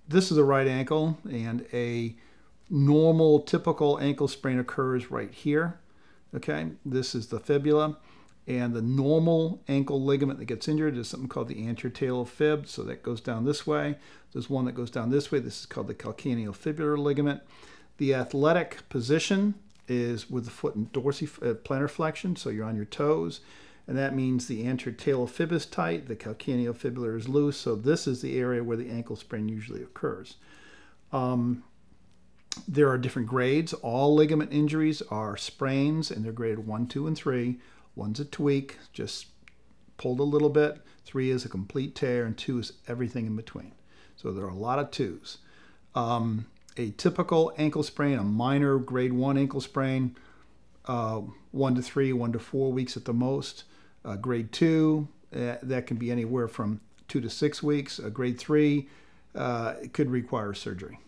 this is a right ankle, and a normal, typical ankle sprain occurs right here. Okay, this is the fibula, and the normal ankle ligament that gets injured is something called the anterior talar fib, so that goes down this way. There's one that goes down this way. This is called the calcaneofibular ligament. The athletic position is with the foot in plantar flexion, so you're on your toes, and that means the anterior talar fib is tight, the calcaneofibular is loose, so this is the area where the ankle sprain usually occurs. There are different grades. All ligament injuries are sprains, and they're graded 1, 2, and 3. 1's a tweak, just pulled a little bit. 3 is a complete tear, and 2 is everything in between. So there are a lot of 2s. A typical ankle sprain, a minor grade 1 ankle sprain, 1 to 3, 1 to 4 weeks at the most. Grade 2, that can be anywhere from 2 to 6 weeks. Grade 3, it could require surgery.